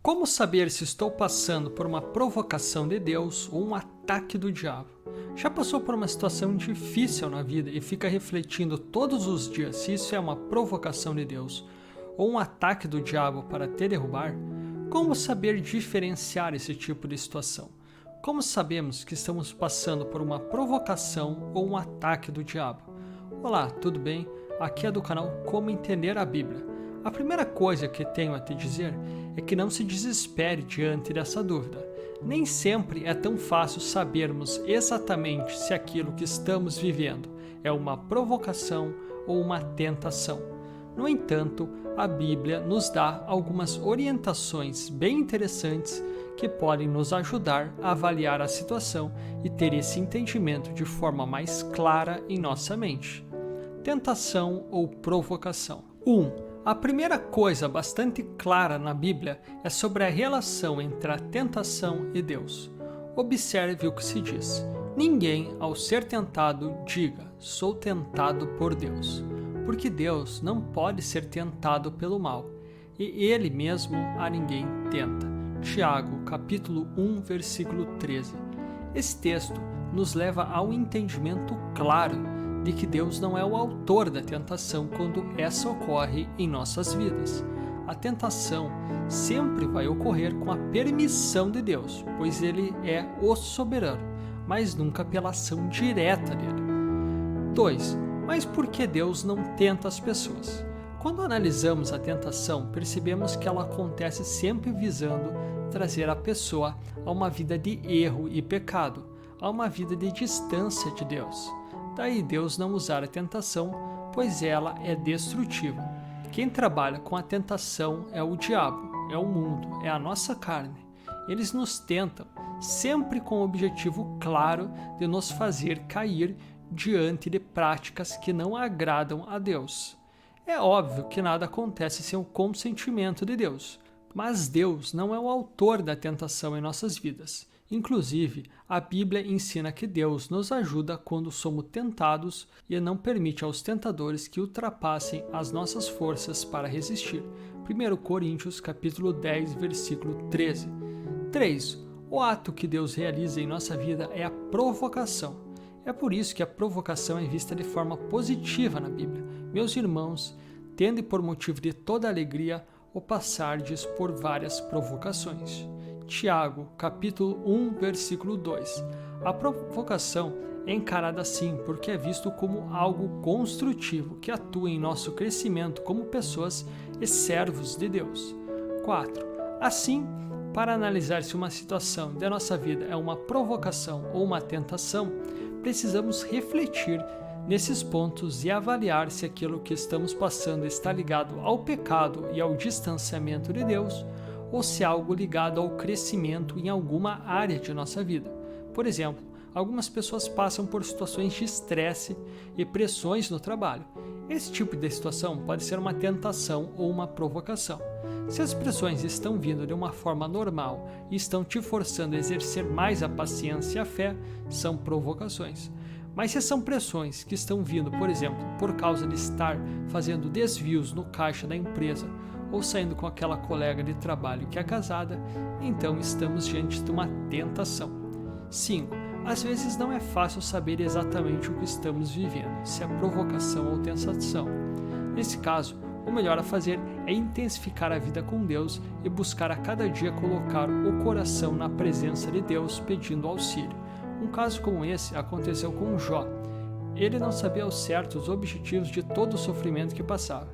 Como saber se estou passando por uma provocação de Deus ou um ataque do diabo? Já passou por uma situação difícil na vida e fica refletindo todos os dias se isso é uma provocação de Deus ou um ataque do diabo para te derrubar? Como saber diferenciar esse tipo de situação? Como sabemos que estamos passando por uma provocação ou um ataque do diabo? Olá, tudo bem? Aqui é do canal Como Entender a Bíblia. A primeira coisa que tenho a te dizer é que não se desespere diante dessa dúvida. Nem sempre é tão fácil sabermos exatamente se aquilo que estamos vivendo é uma provocação ou uma tentação. No entanto, a Bíblia nos dá algumas orientações bem interessantes que podem nos ajudar a avaliar a situação e ter esse entendimento de forma mais clara em nossa mente. Tentação ou provocação. 1. A primeira coisa bastante clara na Bíblia é sobre a relação entre a tentação e Deus. Observe o que se diz. Ninguém, ao ser tentado, diga, sou tentado por Deus, porque Deus não pode ser tentado pelo mal, e Ele mesmo a ninguém tenta. Tiago, capítulo 1, versículo 13. Esse texto nos leva ao entendimento claro de que Deus não é o autor da tentação quando essa ocorre em nossas vidas. A tentação sempre vai ocorrer com a permissão de Deus, pois Ele é o soberano, mas nunca pela ação direta dele. 2. Mas por que Deus não tenta as pessoas? Quando analisamos a tentação, percebemos que ela acontece sempre visando trazer a pessoa a uma vida de erro e pecado, a uma vida de distância de Deus. Daí Deus não usar a tentação, pois ela é destrutiva. Quem trabalha com a tentação é o diabo, é o mundo, é a nossa carne. Eles nos tentam, sempre com o objetivo claro de nos fazer cair diante de práticas que não agradam a Deus. É óbvio que nada acontece sem o consentimento de Deus, mas Deus não é o autor da tentação em nossas vidas. Inclusive, a Bíblia ensina que Deus nos ajuda quando somos tentados e não permite aos tentadores que ultrapassem as nossas forças para resistir. 1 Coríntios capítulo 10, versículo 13. 3. O ato que Deus realiza em nossa vida é a provocação. É por isso que a provocação é vista de forma positiva na Bíblia. Meus irmãos, tende por motivo de toda alegria o passardes por várias provocações. Tiago, capítulo 1, versículo 2. A provocação é encarada assim porque é visto como algo construtivo que atua em nosso crescimento como pessoas e servos de Deus. 4. Assim, para analisar se uma situação da nossa vida é uma provocação ou uma tentação, precisamos refletir nesses pontos e avaliar se aquilo que estamos passando está ligado ao pecado e ao distanciamento de Deus, ou se é algo ligado ao crescimento em alguma área de nossa vida. Por exemplo, algumas pessoas passam por situações de estresse e pressões no trabalho. Esse tipo de situação pode ser uma tentação ou uma provocação. Se as pressões estão vindo de uma forma normal e estão te forçando a exercer mais a paciência e a fé, são provocações. Mas se são pressões que estão vindo, por exemplo, por causa de estar fazendo desvios no caixa da empresa ou saindo com aquela colega de trabalho que é casada, então estamos diante de uma tentação. 5. Às vezes não é fácil saber exatamente o que estamos vivendo, se é provocação ou tentação. Nesse caso, o melhor a fazer é intensificar a vida com Deus e buscar a cada dia colocar o coração na presença de Deus pedindo auxílio. Um caso como esse aconteceu com Jó. Ele não sabia ao certo os objetivos de todo o sofrimento que passava,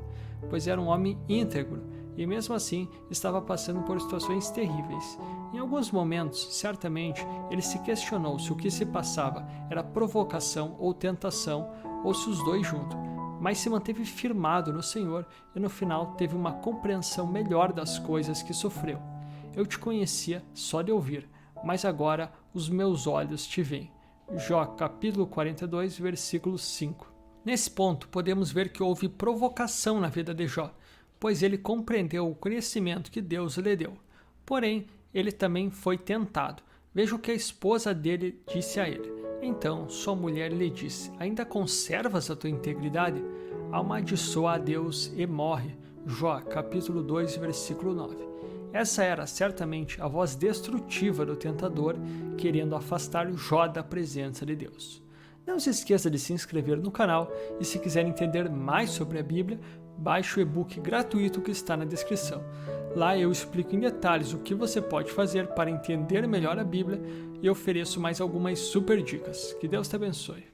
pois era um homem íntegro e mesmo assim estava passando por situações terríveis. Em alguns momentos, certamente, ele se questionou se o que se passava era provocação ou tentação, ou se os dois juntos, mas se manteve firmado no Senhor e no final teve uma compreensão melhor das coisas que sofreu. Eu te conhecia só de ouvir, mas agora os meus olhos te veem. Jó, capítulo 42, versículo 5. Nesse ponto, podemos ver que houve provocação na vida de Jó, pois ele compreendeu o conhecimento que Deus lhe deu. Porém, ele também foi tentado. Veja o que a esposa dele disse a ele. Então, sua mulher lhe disse, ainda conservas a tua integridade? Amaldiçoa a Deus e morre. Jó, capítulo 2, versículo 9. Essa era certamente a voz destrutiva do tentador, querendo afastar Jó da presença de Deus. Não se esqueça de se inscrever no canal e, se quiser entender mais sobre a Bíblia, baixe o e-book gratuito que está na descrição. Lá eu explico em detalhes o que você pode fazer para entender melhor a Bíblia e ofereço mais algumas super dicas. Que Deus te abençoe.